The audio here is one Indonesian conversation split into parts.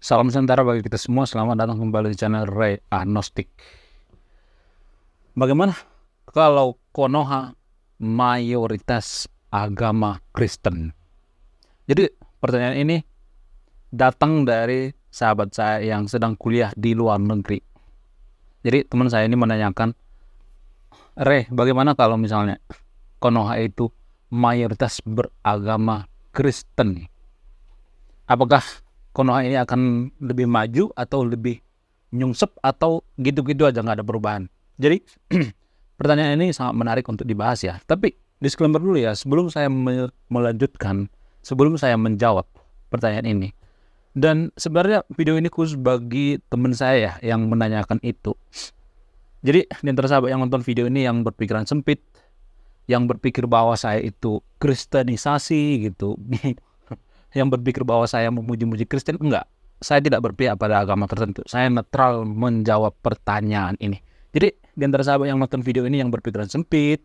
Salam sejahtera bagi kita semua. Selamat datang kembali di channel Ray Agnostik. Bagaimana kalau Konoha mayoritas agama Kristen? Jadi pertanyaan ini datang dari sahabat saya yang sedang kuliah di luar negeri. Jadi teman saya ini menanyakan, Ray, bagaimana kalau misalnya Konoha itu mayoritas beragama Kristen? Apakah Konoha ini akan lebih maju atau lebih nyungsep atau gitu-gitu aja nggak ada perubahan? Jadi pertanyaan ini sangat menarik untuk dibahas ya. Tapi disclaimer dulu ya, sebelum saya melanjutkan, sebelum saya menjawab pertanyaan ini. Dan sebenarnya video ini khusus bagi teman saya ya, yang menanyakan itu. Jadi di antara sahabat yang nonton video ini yang berpikiran sempit, yang berpikir bahwa saya itu kristenisasi gitu, yang berpikir bahwa saya memuji-muji Kristen, enggak. Saya tidak berpihak pada agama tertentu. Saya netral menjawab pertanyaan ini. Jadi di antara sahabat yang nonton video ini yang berpikiran sempit,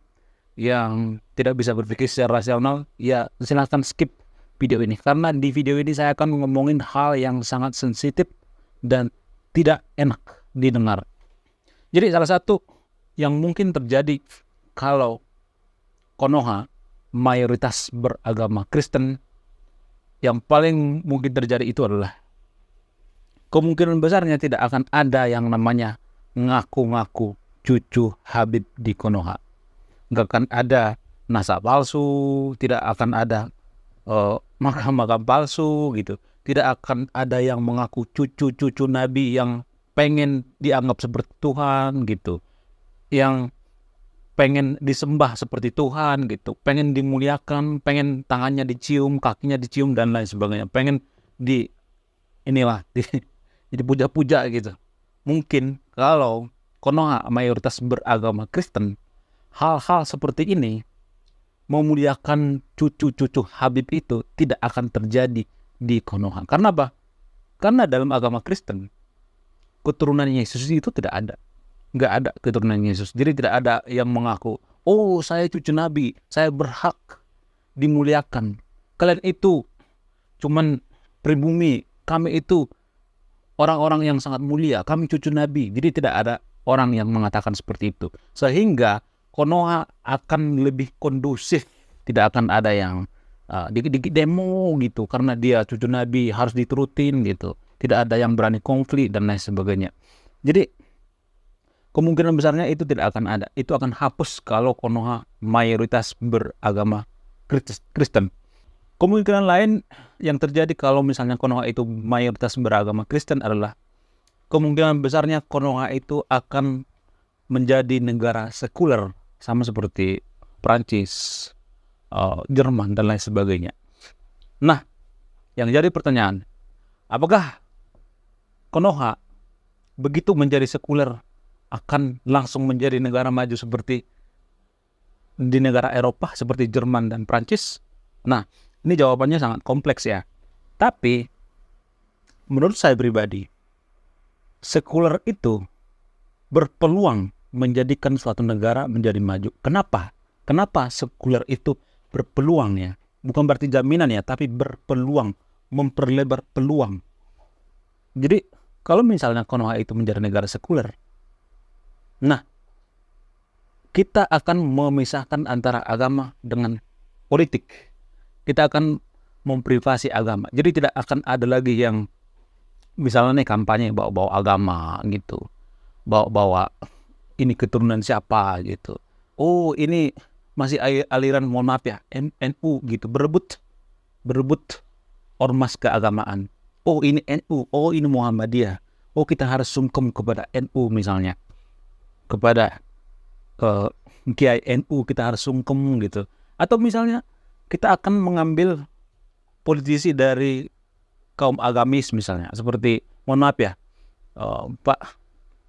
yang tidak bisa berpikir secara rasional, ya silahkan skip video ini. Karena di video ini saya akan ngomongin hal yang sangat sensitif dan tidak enak didengar. Jadi salah satu yang mungkin terjadi kalau Konoha mayoritas beragama Kristen, yang paling mungkin terjadi itu adalah kemungkinan besarnya tidak akan ada yang namanya ngaku-ngaku cucu Habib di Konoha. Nggak akan ada nasab palsu, tidak akan ada makam-makam palsu gitu. Tidak akan ada yang mengaku cucu-cucu Nabi yang pengen dianggap seperti Tuhan gitu. Yang pengen disembah seperti Tuhan gitu, pengen dimuliakan, pengen tangannya dicium, kakinya dicium dan lain sebagainya, pengen dipuja-puja gitu. Mungkin kalau Konoha mayoritas beragama Kristen, hal-hal seperti ini, memuliakan cucu-cucu Habib itu tidak akan terjadi di Konoha. Karena apa? Karena dalam agama Kristen, keturunan Yesus itu tidak ada. Nggak ada keturunan Yesus. Jadi tidak ada yang mengaku, oh saya cucu Nabi, saya berhak dimuliakan. Kalian itu cuman pribumi, kami itu orang-orang yang sangat mulia, kami cucu Nabi. Jadi tidak ada orang yang mengatakan seperti itu. Sehingga Konoha akan lebih kondusif. Tidak akan ada yang dikit-dikit demo gitu, karena dia cucu Nabi harus diturutin gitu. Tidak ada yang berani konflik dan lain sebagainya. Jadi kemungkinan besarnya itu tidak akan ada. Itu akan hapus kalau Konoha mayoritas beragama Kristen. Kemungkinan lain yang terjadi kalau misalnya Konoha itu mayoritas beragama Kristen adalah kemungkinan besarnya Konoha itu akan menjadi negara sekuler, sama seperti Prancis, Jerman, dan lain sebagainya. Nah, yang jadi pertanyaan, apakah Konoha begitu menjadi sekuler akan langsung menjadi negara maju seperti di negara Eropa seperti Jerman dan Prancis? Nah, ini jawabannya sangat kompleks ya. Tapi menurut saya pribadi, sekuler itu berpeluang menjadikan suatu negara menjadi maju. Kenapa? Kenapa sekuler itu berpeluang ya? Bukan berarti jaminan ya, tapi berpeluang, memperlebar peluang. Jadi kalau misalnya Konoha itu menjadi negara sekuler, nah, kita akan memisahkan antara agama dengan politik. Kita akan memprivasi agama. Jadi tidak akan ada lagi yang misalnya nih kampanye bawa-bawa agama gitu. Bawa-bawa ini keturunan siapa gitu. Oh, ini masih aliran, mohon maaf ya, NU gitu. Berebut ormas keagamaan. Oh, ini NU, oh ini Muhammadiyah. Oh, kita harus sungkem kepada NU misalnya. Kepada Kiai NU kita harus sungkem gitu. Atau misalnya kita akan mengambil politisi dari kaum agamis misalnya, seperti mohon maaf ya, Pak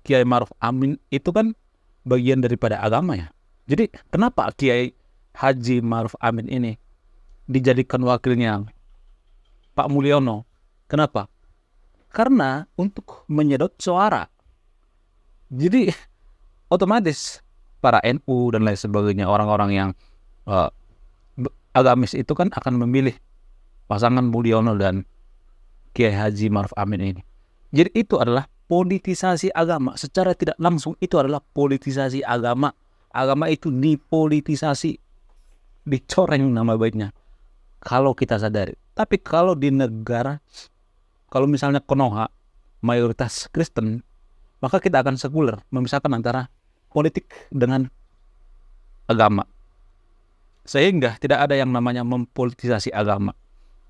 Kiai Maruf Amin itu kan bagian daripada agama ya. Jadi kenapa Kiai Haji Maruf Amin ini dijadikan wakilnya Pak Mulyono? Kenapa? Karena untuk menyedot suara. Jadi otomatis para NU dan lain sebagainya, orang-orang yang agamis itu kan akan memilih pasangan Mulyono dan Kiai Haji Maruf Amin ini. Jadi itu adalah politisasi agama. Secara tidak langsung itu adalah politisasi agama. Agama itu dipolitisasi, dicoreng nama baiknya. Kalau kita sadari. Tapi kalau di negara, kalau misalnya Konoha mayoritas Kristen, maka kita akan sekuler, memisahkan antara politik dengan agama. Sehingga tidak ada yang namanya mempolitisasi agama.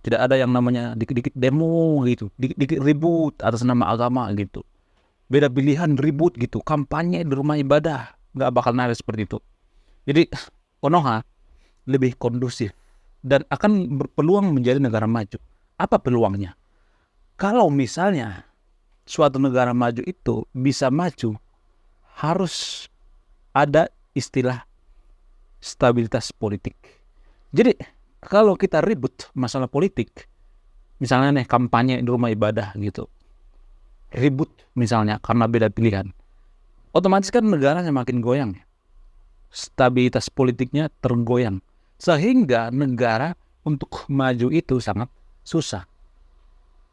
Tidak ada yang namanya dikit-dikit demo gitu, dikit-dikit ribut atas nama agama gitu. Beda pilihan ribut gitu, kampanye di rumah ibadah. Nggak bakal ada seperti itu. Jadi Konoha lebih kondusif dan akan berpeluang menjadi negara maju. Apa peluangnya? Kalau misalnya suatu negara maju itu bisa maju, harus ada istilah stabilitas politik. Jadi kalau kita ribut masalah politik, misalnya nih kampanye di rumah ibadah gitu, ribut misalnya karena beda pilihan, otomatis kan negaranya makin goyang, stabilitas politiknya tergoyang, sehingga negara untuk maju itu sangat susah.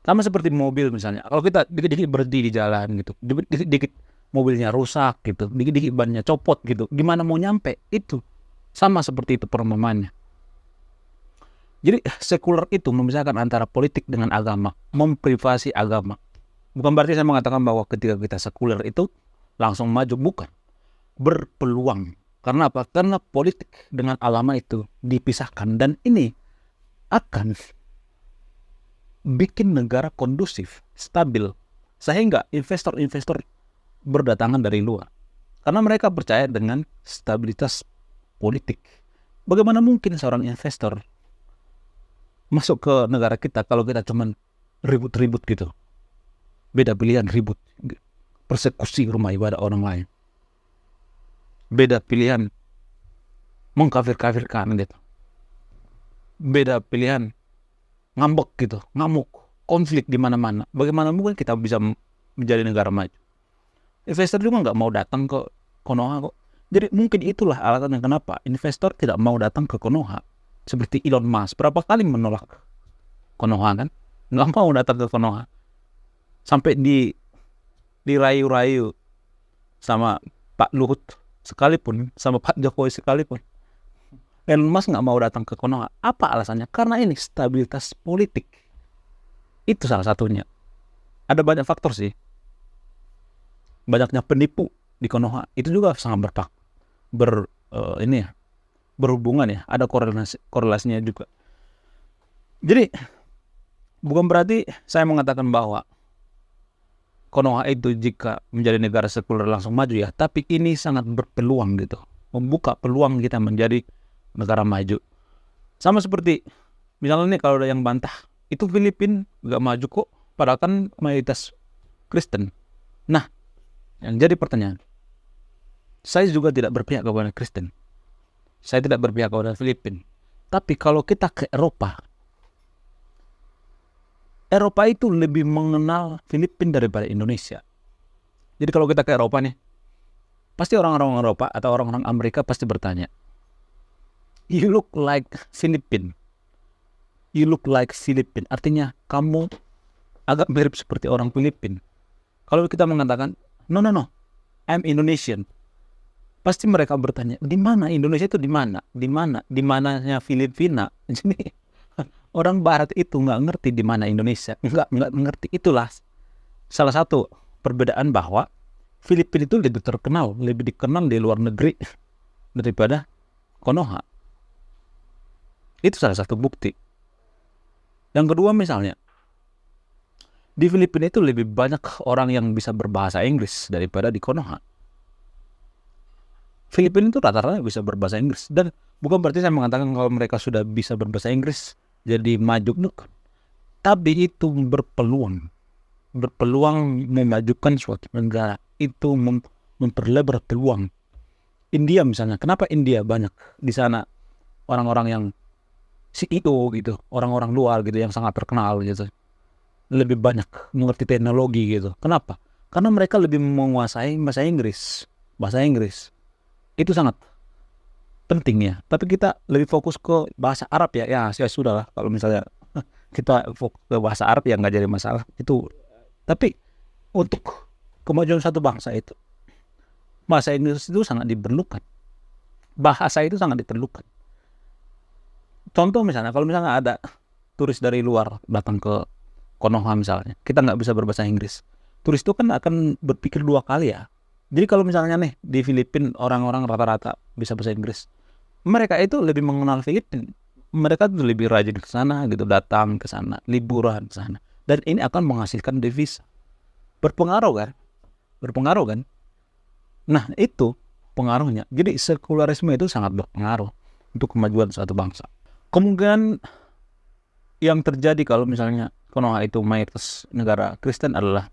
Sama seperti mobil misalnya, kalau kita dikit-dikit berhenti di jalan gitu, dikit-dikit mobilnya rusak gitu, dikit-dikit bannya copot gitu, gimana mau nyampe? Itu sama seperti itu perumpamannya. Jadi sekuler itu memisahkan antara politik dengan agama, memprivasi agama. Bukan berarti saya mengatakan bahwa ketika kita sekuler itu langsung maju, bukan. Berpeluang. Karena apa? Karena politik dengan agama itu dipisahkan, dan ini akan bikin negara kondusif, stabil, sehingga investor-investor berdatangan dari luar. Karena mereka percaya dengan stabilitas politik. Bagaimana mungkin seorang investor masuk ke negara kita kalau kita cuman ribut-ribut gitu, beda pilihan ribut, persekusi rumah ibadah orang lain, beda pilihan mengkafir-kafirkan gitu, beda pilihan ngambek gitu, ngamuk, konflik di mana-mana. Bagaimana mungkin kita bisa menjadi negara maju? Investor juga nggak mau datang ke Konoha kok. Jadi mungkin itulah alasan kenapa investor tidak mau datang ke Konoha. Seperti Elon Musk, berapa kali menolak Konoha kan? Nggak mau datang ke Konoha. Sampai dirayu-rayu sama Pak Luhut sekalipun, sama Pak Jokowi sekalipun. Elon Musk nggak mau datang ke Konoha. Apa alasannya? Karena ini stabilitas politik. Itu salah satunya. Ada banyak faktor sih. Banyaknya penipu di Konoha. Itu juga sangat berhubungan ya, ada korelasinya juga. Jadi bukan berarti saya mengatakan bahwa Konoha itu jika menjadi negara sekuler langsung maju ya, tapi ini sangat berpeluang gitu, membuka peluang kita menjadi negara maju. Sama seperti misalnya nih, kalau ada yang bantah itu Filipina gak maju kok, padahal kan mayoritas Kristen. Nah, yang jadi pertanyaan, saya juga tidak berpihak kepada Kristen. Saya tidak berpihak kepada Filipina. Tapi kalau kita ke Eropa itu lebih mengenal Filipina daripada Indonesia. Jadi kalau kita ke Eropa nih, pasti orang-orang Eropa atau orang-orang Amerika pasti bertanya, "You look like Filipina. You look like Filipina." Artinya kamu agak mirip seperti orang Filipina. Kalau kita mengatakan, no, I'm Indonesian, pasti mereka bertanya, di mana Indonesia itu, di mana? Di mananya Filipina? Jadi orang Barat itu nggak ngerti di mana Indonesia, nggak ngerti. Itulah salah satu perbedaan bahwa Filipina itu lebih terkenal, lebih dikenal di luar negeri daripada Konoha. Itu salah satu bukti. Yang kedua misalnya, di Filipina itu lebih banyak orang yang bisa berbahasa Inggris daripada di Konoha. Filipina itu rata-rata bisa berbahasa Inggris, dan bukan berarti saya mengatakan kalau mereka sudah bisa berbahasa Inggris jadi maju, tapi itu berpeluang memajukan suatu negara, itu memperlebar peluang. India misalnya, kenapa India banyak di sana orang-orang yang CEO gitu, orang-orang luar gitu yang sangat terkenal gitu, lebih banyak mengerti teknologi gitu. Kenapa? Karena mereka lebih menguasai bahasa Inggris. Itu sangat penting ya. Tapi kita lebih fokus ke bahasa Arab ya. Ya sudah lah kalau misalnya kita fokus ke bahasa Arab yang nggak jadi masalah itu. Tapi untuk kemajuan satu bangsa itu, bahasa Inggris itu sangat diperlukan. Bahasa itu sangat diperlukan. Contoh misalnya, kalau misalnya ada turis dari luar datang ke Konoha misalnya, kita nggak bisa berbahasa Inggris. Turis itu kan akan berpikir 2 kali ya. Jadi kalau misalnya nih di Filipina orang-orang rata-rata bisa bahasa Inggris, mereka itu lebih mengenal Filipina. Mereka tuh lebih rajin ke sana gitu, datang ke sana, liburan ke sana. Dan ini akan menghasilkan devisa. Berpengaruh kan? Berpengaruh kan? Nah, itu pengaruhnya. Jadi sekularisme itu sangat berpengaruh untuk kemajuan suatu bangsa. Kemungkinan yang terjadi kalau misalnya Konoha itu mayoritas negara Kristen adalah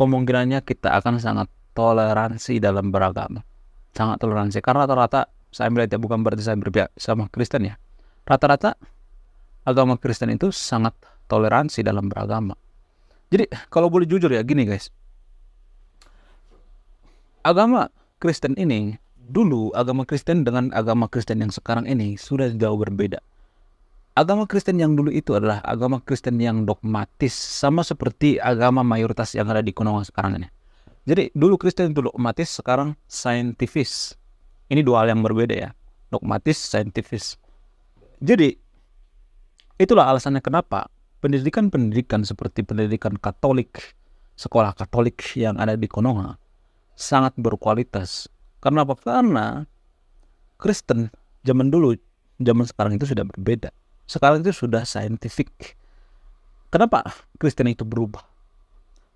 kemungkinannya kita akan sangat toleransi dalam beragama. Sangat toleransi. Karena rata-rata, saya melihat ya, bukan berarti saya berpihak sama Kristen ya. Rata-rata agama Kristen itu sangat toleransi dalam beragama. Jadi kalau boleh jujur ya, gini guys. Agama Kristen ini, dulu agama Kristen dengan agama Kristen yang sekarang ini sudah jauh berbeda. Agama Kristen yang dulu itu adalah agama Kristen yang dogmatis, sama seperti agama mayoritas yang ada di Konoha sekarang ini. Jadi dulu Kristen itu dogmatis, sekarang saintifis. Ini 2 hal yang berbeda ya, dogmatis, saintifis. Jadi itulah alasannya kenapa pendidikan-pendidikan seperti pendidikan Katolik, sekolah Katolik yang ada di Konoha sangat berkualitas. Karena apa? Karena Kristen zaman dulu, zaman sekarang itu sudah berbeda. Sekarang itu sudah scientific. Kenapa Kristen itu berubah?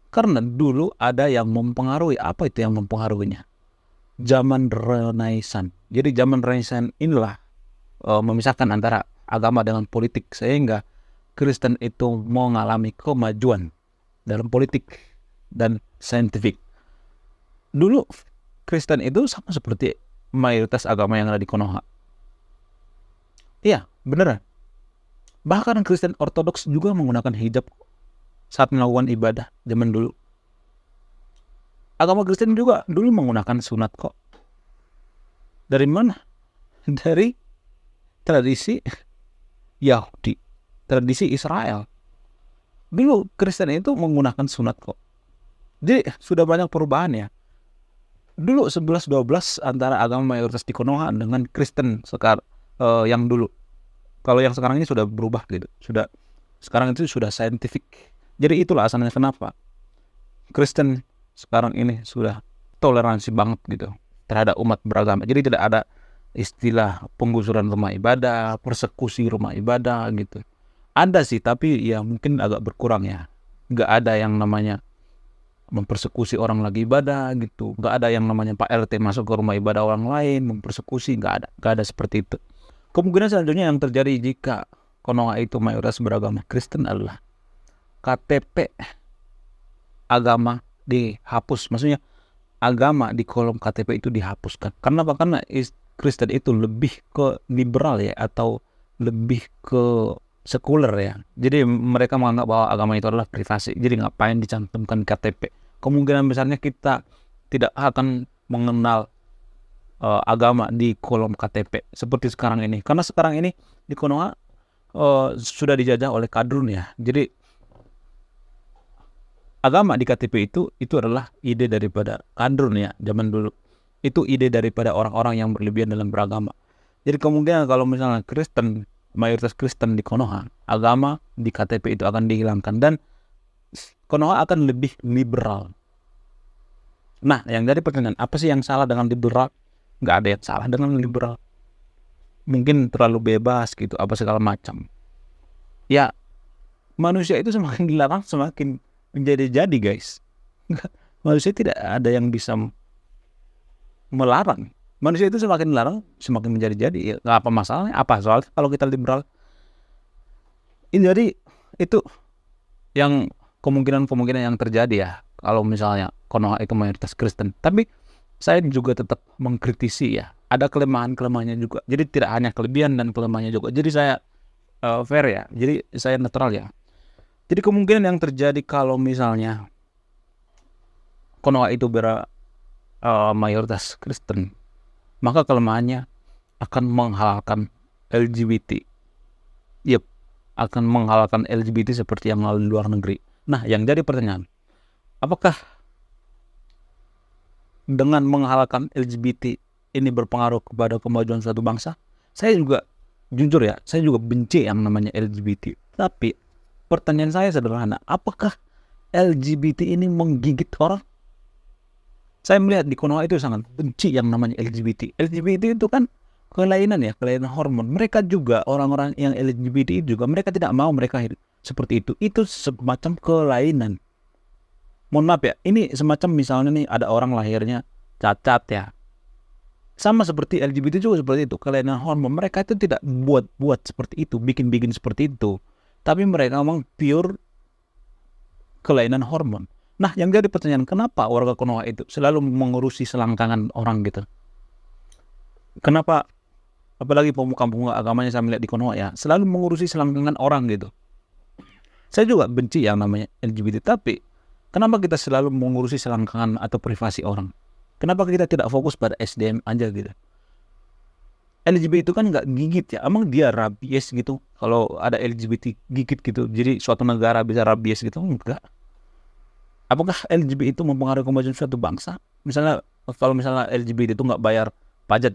Karena dulu ada yang mempengaruhi. Apa itu yang mempengaruhinya? Zaman Renaissance. Jadi zaman Renaissance inilah memisahkan antara agama dengan politik, sehingga Kristen itu mengalami kemajuan dalam politik dan scientific. Dulu Kristen itu sama seperti mayoritas agama yang ada di Konoha. Iya, beneran. Bahkan Kristen Ortodoks juga menggunakan hijab saat melakukan ibadah zaman dulu. Agama Kristen juga dulu menggunakan sunat kok. Dari mana? Dari tradisi Yahudi, tradisi Israel. Dulu Kristen itu menggunakan sunat kok. Jadi sudah banyak perubahan ya. Dulu 11-12 antara agama mayoritas di Konoha dengan Kristen yang dulu. Kalau yang sekarang ini sudah berubah gitu. Sekarang itu sudah scientific. Jadi itulah asalnya kenapa Kristen sekarang ini sudah toleransi banget gitu terhadap umat beragama. Jadi tidak ada istilah penggusuran rumah ibadah, persekusi rumah ibadah gitu. Ada sih, tapi ya mungkin agak berkurang ya. Nggak ada yang namanya mempersekusi orang lagi ibadah gitu. Nggak ada yang namanya Pak RT masuk ke rumah ibadah orang lain mempersekusi. Nggak ada seperti itu. Kemungkinan selanjutnya yang terjadi jika Konoha itu mayoritas beragama Kristen adalah KTP agama dihapus. Maksudnya agama di kolom KTP itu dihapuskan. Karena apa? Karena Kristen itu lebih ke liberal ya, atau lebih ke sekuler ya. Jadi mereka menganggap bahwa agama itu adalah privasi. Jadi ngapain dicantumkan KTP? Kemungkinan besarnya kita tidak akan mengenal agama di kolom KTP seperti sekarang ini. Karena sekarang ini di Konoha sudah dijajah oleh kadrun ya. Jadi agama di KTP itu adalah ide daripada kadrun ya zaman dulu. Itu ide daripada orang-orang yang berlebihan dalam beragama. Jadi kemungkinan kalau misalnya Kristen, mayoritas Kristen di Konoha, agama di KTP itu akan dihilangkan dan Konoha akan lebih liberal. Nah, yang jadi pertanyaan, apa sih yang salah dengan liberal? Nggak ada yang salah dengan liberal. Mungkin terlalu bebas gitu, apa segala macam. Ya, manusia itu semakin dilarang semakin menjadi-jadi guys. Manusia tidak ada yang bisa melarang. Manusia itu semakin dilarang semakin menjadi-jadi. Ya, nggak apa masalahnya? Apa soalnya kalau kita liberal? Ini jadi itu yang kemungkinan yang terjadi ya kalau misalnya Konoha itu mayoritas Kristen. Tapi saya juga tetap mengkritisi ya. Ada kelemahan-kelemahannya juga. Jadi tidak hanya kelebihan dan kelemahannya juga. Jadi saya fair ya. Jadi saya netral ya. Jadi kemungkinan yang terjadi kalau misalnya Konoha itu mayoritas Kristen, maka kelemahannya akan menghalalkan LGBT. Yep, akan menghalalkan LGBT seperti yang di luar negeri. Nah, yang jadi pertanyaan, apakah dengan menghalalkan LGBT ini berpengaruh kepada kemajuan suatu bangsa? Saya juga, jujur ya, saya juga benci yang namanya LGBT. Tapi pertanyaan saya sederhana, apakah LGBT ini menggigit orang? Saya melihat di Konoha itu sangat benci yang namanya LGBT. LGBT itu kan kelainan ya, kelainan hormon. Mereka juga, orang-orang yang LGBT juga, mereka tidak mau mereka hidup seperti itu. Itu semacam kelainan. Mohon maaf ya, ini semacam misalnya nih ada orang lahirnya cacat ya. Sama seperti LGBT juga seperti itu, kelainan hormon. Mereka itu tidak buat seperti itu, bikin seperti itu. Tapi mereka memang pure kelainan hormon. Nah, yang jadi pertanyaan, kenapa warga Konoha itu selalu mengurusi selangkangan orang gitu? Kenapa, apalagi pemuka-pemuka agamanya saya melihat di Konoha ya, selalu mengurusi selangkangan orang gitu. Saya juga benci yang namanya LGBT, tapi kenapa kita selalu mengurusi selangkangan atau privasi orang? Kenapa kita tidak fokus pada SDM aja gitu? LGBT itu kan nggak gigit ya, emang dia rabies gitu? Kalau ada LGBT gigit gitu, jadi suatu negara bisa rabies gitu? Enggak. Apakah LGBT itu mempengaruhi kemajuan suatu bangsa? Misalnya, kalau misalnya LGBT itu nggak bayar pajak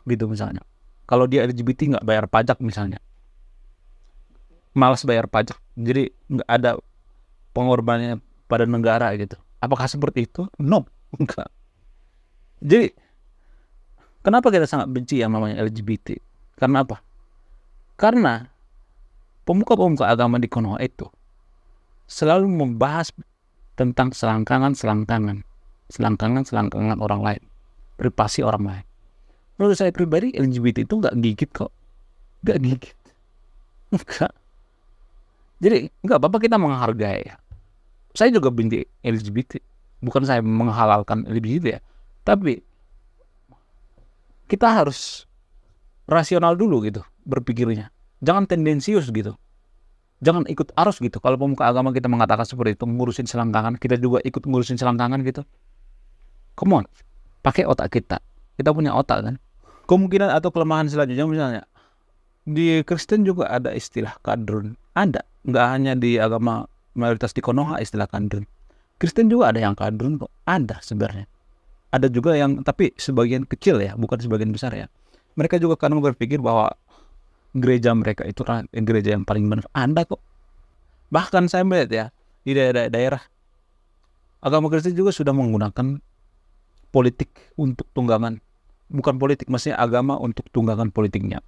gitu misalnya. Kalau dia LGBT nggak bayar pajak misalnya, malas bayar pajak, jadi nggak ada pengorbanannya pada negara gitu. Apakah seperti itu? No, enggak. Jadi, kenapa kita sangat benci yang namanya LGBT? Karena apa? Karena pemuka-pemuka agama di Konoha itu selalu membahas tentang selangkangan orang lain, privasi orang lain. Menurut saya pribadi, LGBT itu nggak gigit kok, nggak gigit, enggak. Jadi nggak apa-apa kita menghargai ya. Saya juga benci LGBT, bukan saya menghalalkan LGBT ya, tapi kita harus rasional dulu gitu berpikirnya, jangan tendensius gitu. Jangan ikut arus gitu. Kalau pemuka agama kita mengatakan seperti itu, ngurusin selangkangan, kita juga ikut ngurusin selangkangan gitu. Come on, pakai otak kita. Kita punya otak kan. Kemungkinan atau kelemahan selanjutnya misalnya, di Kristen juga ada istilah kadrun. Ada. Nggak hanya di agama mayoritas di Konoha istilah kadrun. Kristen juga ada yang kadrun kok. Ada sebenarnya. Ada juga yang, tapi sebagian kecil ya, bukan sebagian besar ya. Mereka juga kadang berpikir bahwa gereja mereka itu gereja yang paling benar. Ada kok. Bahkan saya melihat ya, di daerah agama Kristen juga sudah menggunakan politik untuk tunggangan. Bukan politik, maksudnya agama untuk tunggangan politiknya.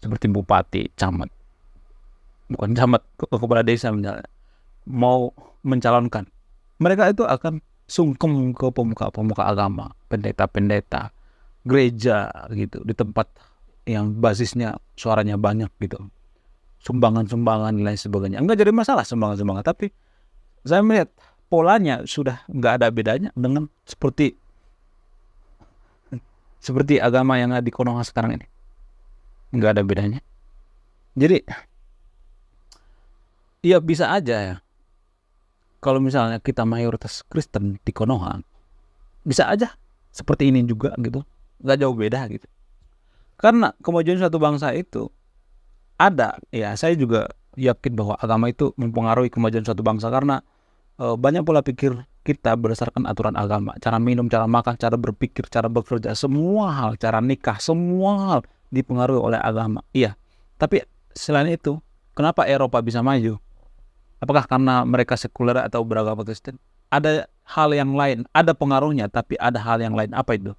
Seperti bupati, camat. Bukan camat, kepala desa misalnya. Mau mencalonkan. Mereka itu akan sungkem ke pemuka-pemuka agama, pendeta-pendeta, gereja gitu, di tempat yang basisnya suaranya banyak gitu, sumbangan-sumbangan dan lain sebagainya. Enggak jadi masalah sumbangan-sumbangan, tapi saya melihat polanya sudah enggak ada bedanya dengan seperti agama yang ada di Konoha sekarang ini. Enggak ada bedanya. Jadi ya bisa aja ya, kalau misalnya kita mayoritas Kristen di Konoha, bisa aja seperti ini juga gitu, enggak jauh beda gitu. Karena kemajuan suatu bangsa itu ada, ya saya juga yakin bahwa agama itu mempengaruhi kemajuan suatu bangsa karena banyak pola pikir kita berdasarkan aturan agama. Cara minum, cara makan, cara berpikir, cara bekerja, semua hal, cara nikah, semua hal dipengaruhi oleh agama. Iya, tapi selain itu, kenapa Eropa bisa maju? Apakah karena mereka sekuler atau beragama Kristen? Ada hal yang lain, ada pengaruhnya, tapi ada hal yang lain. Apa itu?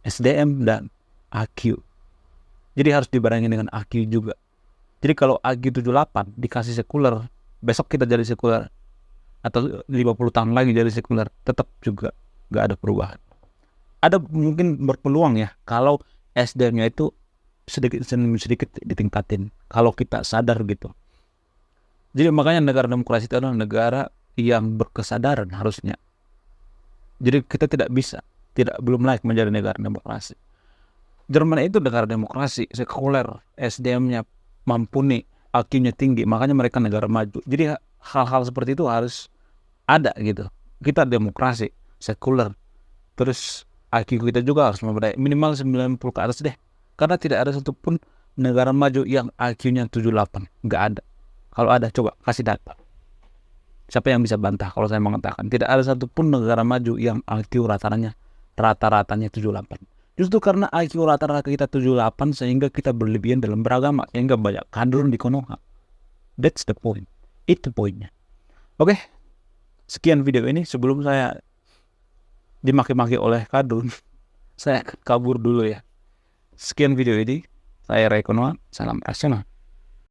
SDM dan IQ. Jadi harus dibarengin dengan IQ juga. Jadi kalau IQ 78 dikasih sekuler, besok kita jadi sekuler. Atau 50 tahun lagi jadi sekuler, tetap juga gak ada perubahan. Ada mungkin berpeluang ya, kalau SDM-nya itu sedikit ditingkatin. Kalau kita sadar gitu. Jadi makanya negara demokrasi itu adalah negara yang berkesadaran harusnya. Jadi kita belum layak menjadi negara demokrasi. Jerman itu negara demokrasi, sekuler, SDM-nya mumpuni, IQ-nya tinggi, makanya mereka negara maju. Jadi hal-hal seperti itu harus ada gitu. Kita demokrasi, sekuler, terus IQ kita juga harus memadai, minimal 90 ke atas deh. Karena tidak ada satupun negara maju yang IQ-nya 78, nggak ada. Kalau ada, coba kasih data. Siapa yang bisa bantah kalau saya mengatakan tidak ada satupun negara maju yang IQ rata-ratanya 78. Justru karena IQ rata-rata kita 78 sehingga kita berlebihan dalam beragama, sehingga banyak kadrun di Konoha. That's the point. Itu poinnya. Oke, sekian video ini. Sebelum saya dimaki-maki oleh kadrun, saya kabur dulu ya. Sekian video ini. Saya Ray Konoha. Salam rasional.